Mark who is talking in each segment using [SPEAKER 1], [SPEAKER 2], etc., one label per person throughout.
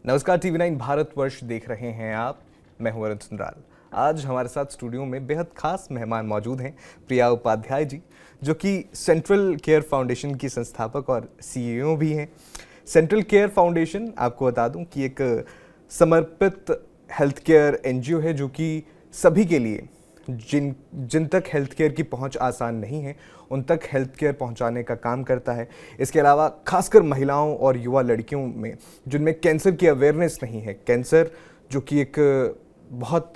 [SPEAKER 1] नमस्कार, टीवी9 भारतवर्ष देख रहे हैं आप। मैं हूं अरुण सुंदराल। आज हमारे साथ स्टूडियो में बेहद खास मेहमान मौजूद हैं, प्रिया उपाध्याय जी, जो कि सेंट्रल केयर फाउंडेशन की संस्थापक और सीईओ भी हैं। सेंट्रल केयर फाउंडेशन, आपको बता दूं कि एक समर्पित हेल्थ केयर एनजीओ है जो कि सभी के लिए, जिन तक हेल्थ केयर की पहुंच आसान नहीं है उन तक हेल्थ केयर पहुंचाने का काम करता है। इसके अलावा खासकर महिलाओं और युवा लड़कियों में जिनमें कैंसर की अवेयरनेस नहीं है, कैंसर जो कि एक बहुत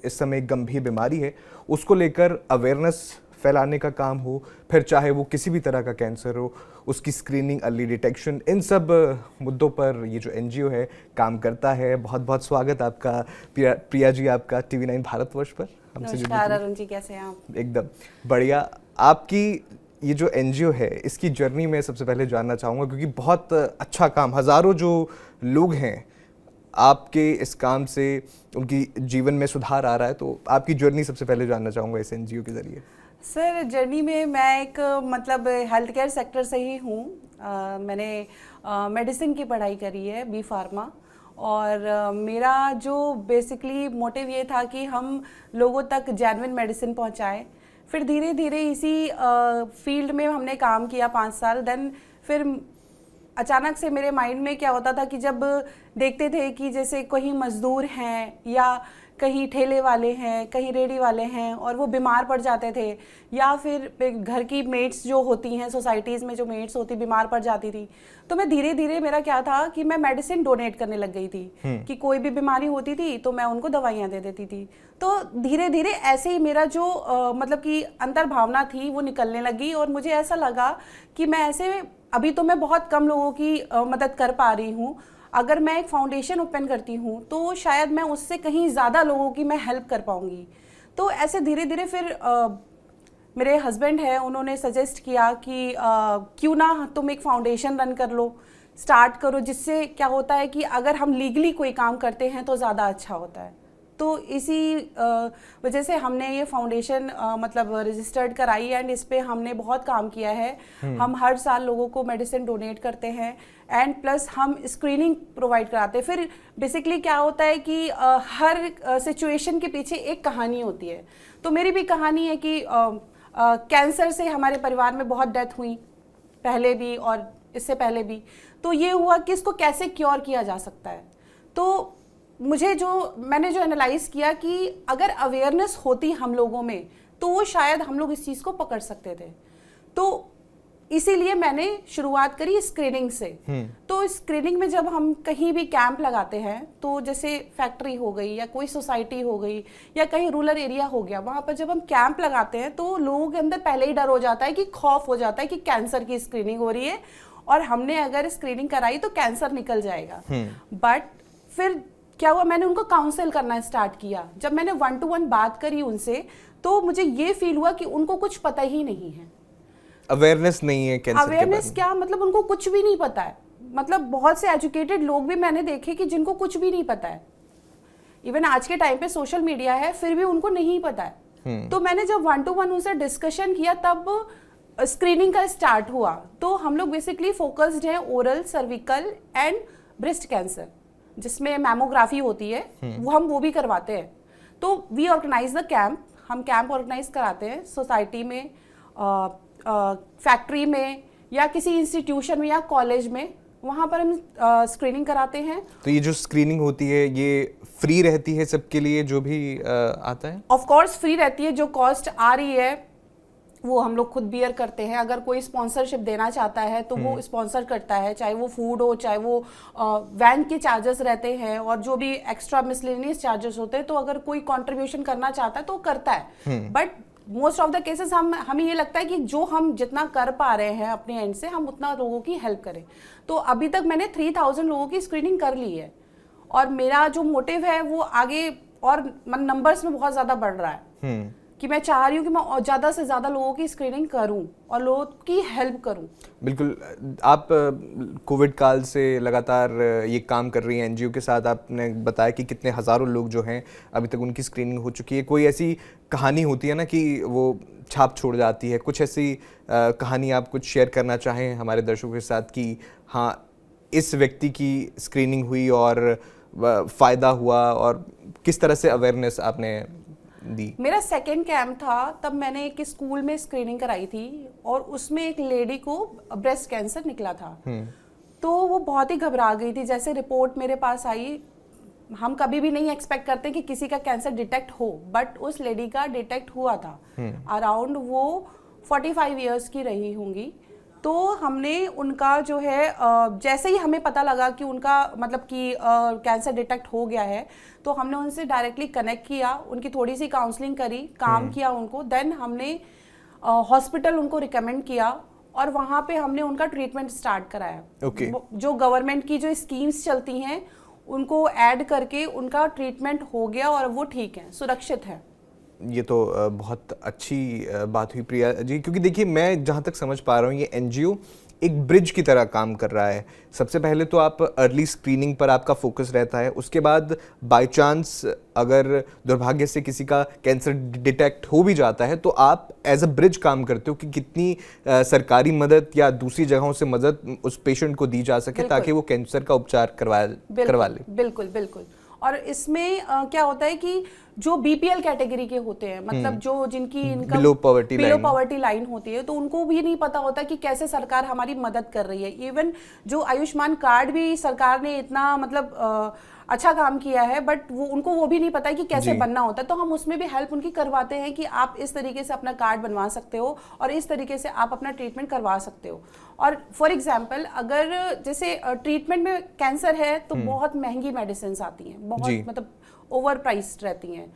[SPEAKER 1] इस समय गंभीर बीमारी है, उसको लेकर अवेयरनेस फैलाने का काम हो, फिर चाहे वो किसी भी तरह का कैंसर हो, उसकी स्क्रीनिंग, अर्ली डिटेक्शन, इन सब मुद्दों पर ये जो एनजीओ है काम करता है। बहुत बहुत स्वागत आपका प्रिया जी, आपका टीवी9 भारतवर्ष पर।
[SPEAKER 2] नमस्कार अरुण जी, कैसे हैं आप?
[SPEAKER 1] एकदम बढ़िया। आपकी ये जो एनजीओ है, इसकी जर्नी में सबसे पहले जानना चाहूँगा, क्योंकि बहुत अच्छा काम, हज़ारों जो लोग हैं आपके इस काम से उनकी जीवन में सुधार आ रहा है, तो आपकी जर्नी सबसे पहले जानना चाहूँगा इस एनजीओ के ज़रिए।
[SPEAKER 2] सर, जर्नी में मैं एक हेल्थ केयर सेक्टर से ही हूँ। मैंने मेडिसिन की पढ़ाई करी है, बी फार्मा, और मेरा जो बेसिकली मोटिव ये था कि हम लोगों तक जेन्युइन मेडिसिन पहुँचाएं। फिर धीरे धीरे इसी फील्ड में हमने काम किया 5 साल। देन फिर अचानक से मेरे माइंड में क्या होता था कि जब देखते थे कि जैसे कहीं मजदूर हैं या कहीं ठेले वाले हैं, कहीं रेडी वाले हैं, और वो बीमार पड़ जाते थे, या फिर घर की मेट्स जो होती हैं, सोसाइटीज़ में जो मेट्स होती बीमार पड़ जाती थी, तो मैं धीरे धीरे, मेरा क्या था कि मैं मेडिसिन डोनेट करने लग गई थी कि कोई भी बीमारी होती थी तो मैं उनको दवाइयाँ दे देती थी। तो धीरे धीरे ऐसे ही मेरा जो मतलब कि अंतर भावना थी वो निकलने लगी, और मुझे ऐसा लगा कि मैं ऐसे, अभी तो मैं बहुत कम लोगों की मदद कर पा रही हूँ, अगर मैं एक फाउंडेशन ओपन करती हूँ तो शायद मैं उससे कहीं ज़्यादा लोगों की मैं हेल्प कर पाऊँगी। तो ऐसे धीरे धीरे फिर मेरे हस्बैंड है, उन्होंने सजेस्ट किया कि क्यों ना तुम एक फाउंडेशन रन कर लो, स्टार्ट करो, जिससे क्या होता है कि अगर हम लीगली कोई काम करते हैं तो ज़्यादा अच्छा होता है। तो इसी वजह से हमने ये फाउंडेशन रजिस्टर्ड कराई, एंड इस पे हमने बहुत काम किया है। हम हर साल लोगों को मेडिसिन डोनेट करते हैं, एंड प्लस हम स्क्रीनिंग प्रोवाइड कराते हैं। फिर बेसिकली क्या होता है कि हर सिचुएशन के पीछे एक कहानी होती है। तो मेरी भी कहानी है कि कैंसर से हमारे परिवार में बहुत डेथ हुई, पहले भी और इससे पहले भी। तो ये हुआ कि इसको कैसे क्योर किया जा सकता है। तो मैंने जो एनालाइज किया कि अगर अवेयरनेस होती हम लोगों में तो वो शायद हम लोग इस चीज़ को पकड़ सकते थे। तो इसीलिए मैंने शुरुआत करी स्क्रीनिंग से। तो स्क्रीनिंग में जब हम कहीं भी कैंप लगाते हैं, तो जैसे फैक्ट्री हो गई या कोई सोसाइटी हो गई या कहीं रूरल एरिया हो गया, वहाँ पर जब हम कैंप लगाते हैं तो लोगों के अंदर पहले ही डर हो जाता है, कि खौफ हो जाता है कि कैंसर की स्क्रीनिंग हो रही है और हमने अगर स्क्रीनिंग कराई तो कैंसर निकल जाएगा। बट फिर क्या हुआ, मैंने उनको काउंसिल करना स्टार्ट किया। जब मैंने 1-to-1 बात करी उनसे, तो मुझे ये फील हुआ कि उनको कुछ पता ही नहीं है,
[SPEAKER 1] अवेयरनेस नहीं है कैंसर के बारे में।
[SPEAKER 2] अवेयरनेस क्या, मतलब उनको कुछ भी नहीं पता है। मतलब बहुत से एजुकेटेड लोग भी मैंने देखे कि जिनको कुछ भी नहीं पता है। इवन आज के टाइम पे सोशल मीडिया है, फिर भी उनको नहीं पता है। तो मैंने जब 1-to-1 उनसे डिस्कशन किया, तब स्क्रीनिंग का स्टार्ट हुआ। तो हम लोग बेसिकली फोकस्ड हैं oral, cervical and breast cancer, जिसमें मैमोग्राफी होती है, वो भी करवाते हैं। तो वी ऑर्गेनाइज द कैंप, हम कैंप ऑर्गेनाइज कराते हैं सोसाइटी में, फैक्ट्री में, या किसी इंस्टीट्यूशन में या कॉलेज में, वहाँ पर हम स्क्रीनिंग कराते हैं।
[SPEAKER 1] तो ये जो स्क्रीनिंग होती है ये फ्री रहती है सबके लिए जो भी आता है?
[SPEAKER 2] ऑफ कोर्स फ्री रहती है। जो कॉस्ट आ रही है वो हम लोग खुद बियर करते हैं। अगर कोई स्पॉन्सरशिप देना चाहता है तो वो स्पॉन्सर करता है, चाहे वो फूड हो, चाहे वो वैन के चार्जेस रहते हैं, और जो भी एक्स्ट्रा मिसलेनियस चार्जेस होते हैं। तो अगर कोई कंट्रीब्यूशन करना चाहता है तो करता है। But most of the cases हमें ये लगता है कि जो हम जितना कर पा रहे हैं अपने एंड से, हम उतना लोगों की हेल्प करें। तो अभी तक मैंने 3000 लोगों की स्क्रीनिंग कर ली है, और मेरा जो मोटिव है वो आगे और नंबर्स में बहुत ज़्यादा बढ़ रहा है, कि मैं चाह रही हूँ कि मैं ज़्यादा से ज़्यादा लोगों की स्क्रीनिंग करूँ और लोगों की हेल्प करूँ।
[SPEAKER 1] बिल्कुल। आप कोविड काल से लगातार ये काम कर रही हैं एनजीओ के साथ। आपने बताया कि कितने हज़ारों लोग जो हैं अभी तक उनकी स्क्रीनिंग हो चुकी है। कोई ऐसी कहानी होती है ना कि वो छाप छोड़ जाती है, कुछ ऐसी कहानी आप कुछ शेयर करना चाहें हमारे दर्शकों के साथ कि हाँ इस व्यक्ति की स्क्रीनिंग हुई और फ़ायदा हुआ, और किस तरह से अवेयरनेस आपने दी?
[SPEAKER 2] मेरा सेकेंड कैंप था, तब मैंने एक स्कूल में स्क्रीनिंग कराई थी और उसमें एक लेडी को ब्रेस्ट कैंसर निकला था। तो वो बहुत ही घबरा गई थी। जैसे रिपोर्ट मेरे पास आई, हम कभी भी नहीं एक्सपेक्ट करते कि किसी का कैंसर डिटेक्ट हो, बट उस लेडी का डिटेक्ट हुआ था। अराउंड वो 45 इयर्स की रही होंगी। तो हमने उनका जो है जैसे ही हमें पता लगा कि उनका मतलब कि कैंसर डिटेक्ट हो गया है, तो हमने उनसे डायरेक्टली कनेक्ट किया, उनकी थोड़ी सी काउंसलिंग करी, काम किया उनको। देन हमने हॉस्पिटल उनको रिकमेंड किया और वहाँ पे हमने उनका ट्रीटमेंट स्टार्ट कराया। जो गवर्नमेंट की जो स्कीम्स चलती हैं उनको ऐड करके उनका ट्रीटमेंट हो गया और वो ठीक है, सुरक्षित है।
[SPEAKER 1] ये तो बहुत अच्छी बात हुई प्रिया जी, क्योंकि देखिए मैं जहाँ तक समझ पा रहा हूँ ये एनजीओ एक ब्रिज की तरह काम कर रहा है। सबसे पहले तो आप अर्ली स्क्रीनिंग पर आपका फोकस रहता है, उसके बाद बाय चांस अगर दुर्भाग्य से किसी का कैंसर डिटेक्ट हो भी जाता है तो आप एज अ ब्रिज काम करते हो कि कितनी सरकारी मदद या दूसरी जगहों से मदद उस पेशेंट को दी जा सके ताकि वो कैंसर का उपचार करवा ले।
[SPEAKER 2] बिल्कुल बिल्कुल। और इसमें क्या होता है कि जो बीपीएल कैटेगरी के होते हैं, मतलब जो जिनकी इनकम बिलो पॉवर्टी लाइन होती है, तो उनको भी नहीं पता होता कि कैसे सरकार हमारी मदद कर रही है। इवन जो आयुष्मान कार्ड भी सरकार ने इतना मतलब अच्छा काम किया है, बट उनको वो भी नहीं पता है कि कैसे बनना होता है। तो हम उसमें भी हेल्प उनकी करवाते हैं कि आप इस तरीके से अपना कार्ड बनवा सकते हो और इस तरीके से आप अपना ट्रीटमेंट करवा सकते हो। और फॉर एग्जाम्पल अगर जैसे ट्रीटमेंट में कैंसर है तो बहुत महंगी मेडिसिन आती हैं, बहुत मतलब ओवर प्राइस्ड रहती हैं।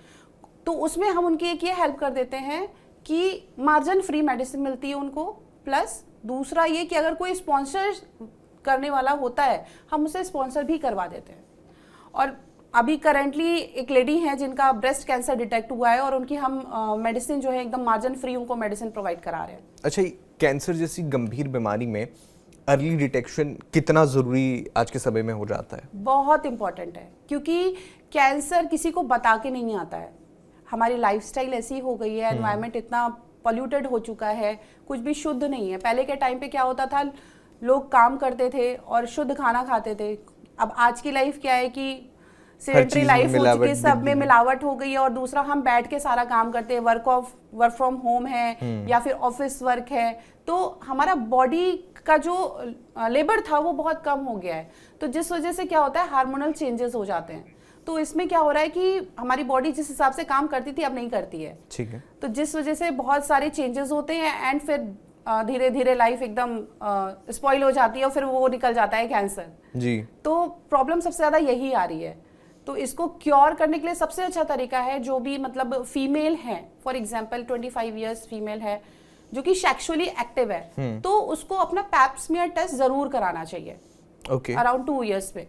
[SPEAKER 2] तो उसमें हम उनकी एक ये हेल्प कर देते हैं कि मार्जिन फ्री मेडिसिन मिलती है उनको, प्लस दूसरा ये कि अगर कोई स्पॉन्सर करने वाला होता है हम उसे स्पॉन्सर भी करवा देते हैं। और अभी करेंटली एक लेडी है जिनका ब्रेस्ट कैंसर डिटेक्ट हुआ है और उनकी हम मेडिसिन जो है एकदम मार्जिन फ्री उनको मेडिसिन प्रोवाइड करा रहे हैं।
[SPEAKER 1] अच्छा, कैंसर जैसी गंभीर बीमारी में अर्ली डिटेक्शन कितना ज़रूरी आज के समय में हो जाता है?
[SPEAKER 2] बहुत इंपॉर्टेंट है, क्योंकि कैंसर किसी को बता के नहीं आता है। हमारी लाइफस्टाइल ऐसी हो गई है, एनवायरनमेंट इतना पॉल्यूटेड हो चुका है, कुछ भी शुद्ध नहीं है। पहले के टाइम पे क्या होता था, लोग काम करते थे और शुद्ध खाना खाते थे। अब आज की लाइफ क्या है कि सेडेंटरी लाइफ हो चुकी है, सब में मिलावट हो गई है। और दूसरा हम बैठ के सारा काम करते हैं, वर्क फ्रॉम होम है या फिर ऑफिस वर्क है, तो हमारा बॉडी का जो लेबर था वो बहुत कम हो गया है। तो जिस वजह से क्या होता है, हार्मोनल चेंजेस हो जाते हैं। तो इसमें क्या हो रहा है कि हमारी बॉडी जिस हिसाब से काम करती थी अब नहीं करती है।
[SPEAKER 1] ठीक है।
[SPEAKER 2] तो जिस वजह से बहुत सारे चेंजेस होते हैं एंड फिर धीरे धीरे लाइफ एकदम स्पॉइल हो जाती है और फिर वो निकल जाता है कैंसर जी। तो प्रॉब्लम सबसे ज्यादा यही आ रही है। तो इसको क्योर करने के लिए सबसे अच्छा तरीका है, जो भी मतलब फीमेल है, फॉर एग्जांपल 25 इयर्स फीमेल है जो कि सेक्सुअली एक्टिव है, तो उसको अपना पैप स्मीयर टेस्ट जरूर कराना चाहिए अराउंड 2 इयर्स पे।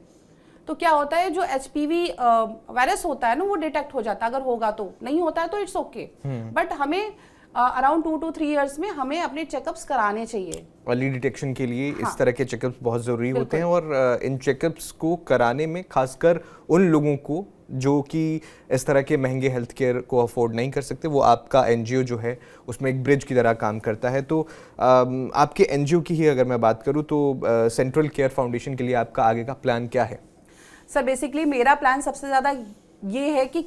[SPEAKER 2] तो क्या होता है, जो एचपीवी वायरस होता है ना वो डिटेक्ट हो जाता है, अगर होगा तो, नहीं होता है तो इट्स ओके। बट हमें अराउंड 2 to 3 इयर्स में हमें अपने चेकअप्स कराने चाहिए।
[SPEAKER 1] अर्ली डिटेक्शन के लिए इस तरह के चेकअप्स बहुत ज़रूरी होते हैं, और इन चेकअप्स को कराने में खासकर उन लोगों को जो कि इस तरह के महंगे हेल्थ केयर को अफोर्ड नहीं कर सकते, वो आपका एनजीओ जो है उसमें एक ब्रिज की तरह काम करता है। तो आपके एनजीओ की ही अगर मैं बात करूँ तो सेंट्रल केयर फाउंडेशन के लिए आपका आगे का प्लान क्या है?
[SPEAKER 2] सर बेसिकली मेरा प्लान सबसे ज़्यादा ये है कि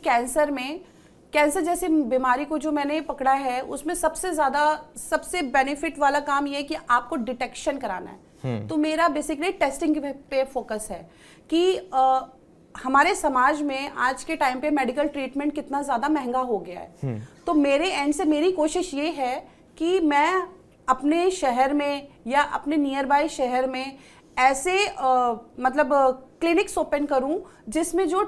[SPEAKER 2] कैंसर जैसी बीमारी को जो मैंने पकड़ा है उसमें सबसे बेनिफिट वाला काम ये है कि आपको डिटेक्शन कराना है। तो मेरा बेसिकली टेस्टिंग पे फोकस है कि हमारे समाज में आज के टाइम पे मेडिकल ट्रीटमेंट कितना ज़्यादा महंगा हो गया है। तो मेरे एंड से मेरी कोशिश ये है कि मैं अपने शहर में या अपने नियर बाय शहर में ऐसे मतलब क्लिनिक्स ओपन करूं जिसमें जो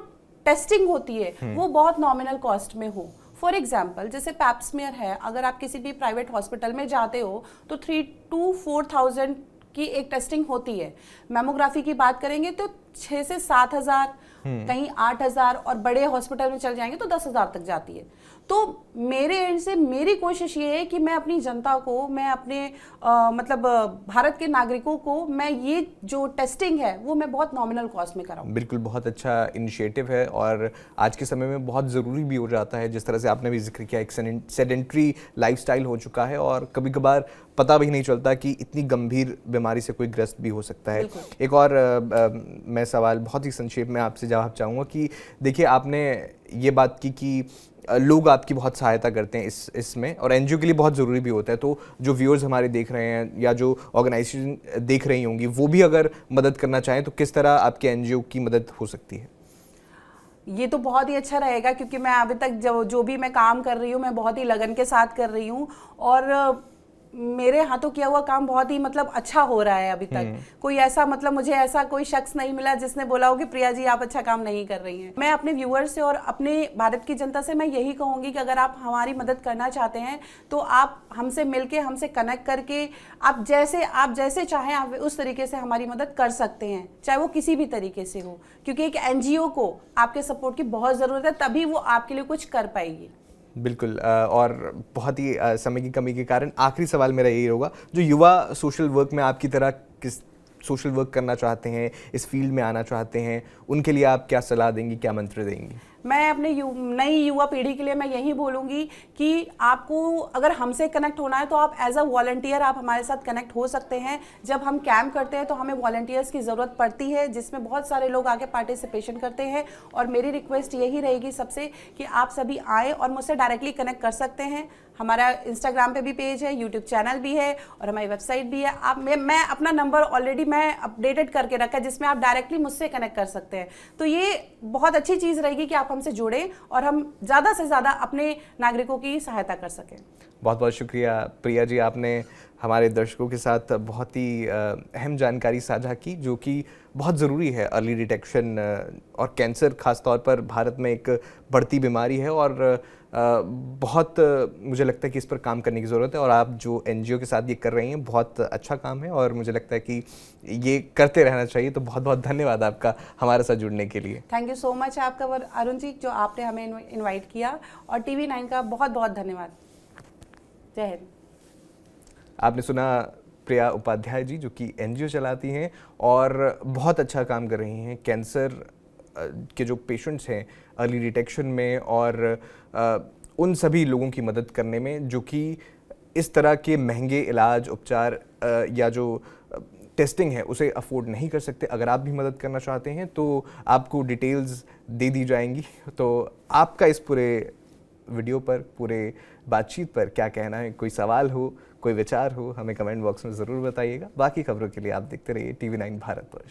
[SPEAKER 2] टेस्टिंग होती है वो बहुत नॉमिनल कॉस्ट में हो। फॉर एग्जाम्पल जैसे पैप स्मीयर है, अगर आप किसी भी प्राइवेट हॉस्पिटल में जाते हो तो 3 to 4,000 की एक टेस्टिंग होती है। मैमोग्राफी की बात करेंगे तो 6 से 7,000, कहीं 8,000, और बड़े हॉस्पिटल में चल जाएंगे तो 10,000 तक जाती है। तो मेरे एंड से मेरी कोशिश ये है कि मैं अपनी जनता को, मैं अपने मतलब भारत के नागरिकों को मैं ये जो टेस्टिंग है वो मैं बहुत नॉमिनल कॉस्ट में कराऊं।
[SPEAKER 1] बिल्कुल, बहुत अच्छा इनिशिएटिव है और आज के समय में बहुत ज़रूरी भी हो जाता है। जिस तरह से आपने भी जिक्र किया, एक सेडेंट्री लाइफस्टाइल हो चुका है और कभी कभार पता भी नहीं चलता कि इतनी गंभीर बीमारी से कोई ग्रस्त भी हो सकता है। एक और मैं सवाल बहुत ही संक्षेप में आपसे जवाब चाहूँगा कि देखिए, आपने ये बात की कि लोग आपकी बहुत सहायता करते हैं इसमें, और एनजीओ के लिए बहुत ज़रूरी भी होता है। तो जो व्यूअर्स हमारे देख रहे हैं या जो ऑर्गेनाइजेशन देख रही होंगी, वो भी अगर मदद करना चाहें तो किस तरह आपके एनजीओ की मदद हो सकती है?
[SPEAKER 2] ये तो बहुत ही अच्छा रहेगा, क्योंकि मैं अभी तक जो भी मैं काम कर रही हूँ, मैं बहुत ही लगन के साथ कर रही हूँ, और मेरे हाथों किया हुआ काम बहुत ही मतलब अच्छा हो रहा है अभी तक। कोई ऐसा मतलब मुझे ऐसा कोई शख्स नहीं मिला जिसने बोला हो कि प्रिया जी आप अच्छा काम नहीं कर रही हैं। मैं अपने व्यूअर्स से और अपने भारत की जनता से मैं यही कहूँगी कि अगर आप हमारी मदद करना चाहते हैं तो आप हमसे मिलके, हमसे कनेक्ट करके, आप जैसे चाहें आप उस तरीके से हमारी मदद कर सकते हैं, चाहे वो किसी भी तरीके से हो, क्योंकि एक एनजीओ को आपके सपोर्ट की बहुत ज़रूरत है, तभी वो आपके लिए कुछ कर पाएगी।
[SPEAKER 1] बिल्कुल। और बहुत ही समय की कमी के कारण आखिरी सवाल मेरा यही होगा, जो युवा सोशल वर्क में आपकी तरह किस सोशल वर्क करना चाहते हैं, इस फील्ड में आना चाहते हैं, उनके लिए आप क्या सलाह देंगी, क्या मंत्र देंगी?
[SPEAKER 2] मैं अपने नई युवा पीढ़ी के लिए मैं यही बोलूँगी कि आपको अगर हमसे कनेक्ट होना है तो आप एज अ वॉलंटियर आप हमारे साथ कनेक्ट हो सकते हैं। जब हम कैंप करते हैं तो हमें वॉलंटियर्स की ज़रूरत पड़ती है, जिसमें बहुत सारे लोग आके पार्टिसिपेशन करते हैं, और मेरी रिक्वेस्ट यही रहेगी सबसे कि आप सभी आएँ और मुझसे डायरेक्टली कनेक्ट कर सकते हैं। हमारा इंस्टाग्राम पे भी पेज है, यूट्यूब चैनल भी है, और हमारी वेबसाइट भी है। आप मैं अपना नंबर ऑलरेडी मैं अपडेटेड करके रखा है, जिसमें आप डायरेक्टली मुझसे कनेक्ट कर सकते हैं। तो ये बहुत अच्छी चीज़ रहेगी कि आप हमसे जुड़ें और हम ज़्यादा से ज़्यादा अपने नागरिकों की सहायता कर सकें। बहुत
[SPEAKER 1] बहुत शुक्रिया प्रिया जी, आपने हमारे दर्शकों के साथ बहुत ही अहम जानकारी साझा की, जो कि बहुत ज़रूरी है। अर्ली डिटेक्शन और कैंसर खास तौर पर भारत में एक बढ़ती बीमारी है, और बहुत मुझे लगता है कि इस पर काम करने की ज़रूरत है, और आप जो एनजीओ के साथ ये कर रही हैं बहुत अच्छा काम है, और मुझे लगता है कि ये करते रहना चाहिए। तो बहुत बहुत धन्यवाद आपका हमारे साथ जुड़ने के लिए।
[SPEAKER 2] थैंक यू सो मच आपका अरुण जी, जो आपने हमें इनवाइट किया, और TV9 का बहुत बहुत धन्यवाद। जय हिंद।
[SPEAKER 1] आपने सुना प्रिया उपाध्याय जी, जो कि एनजीओ चलाती हैं और बहुत अच्छा काम कर रही हैं कैंसर के जो पेशेंट्स हैं अर्ली डिटेक्शन में, और उन सभी लोगों की मदद करने में जो कि इस तरह के महंगे इलाज, उपचार या जो टेस्टिंग है उसे अफोर्ड नहीं कर सकते। अगर आप भी मदद करना चाहते हैं तो आपको डिटेल्स दे दी जाएंगी। तो आपका इस पूरे वीडियो पर, पूरे बातचीत पर क्या कहना है? कोई सवाल हो, कोई विचार हो, हमें कमेंट बॉक्स में ज़रूर बताइएगा। बाकी खबरों के लिए आप देखते रहिए TV9 भारतवर्ष।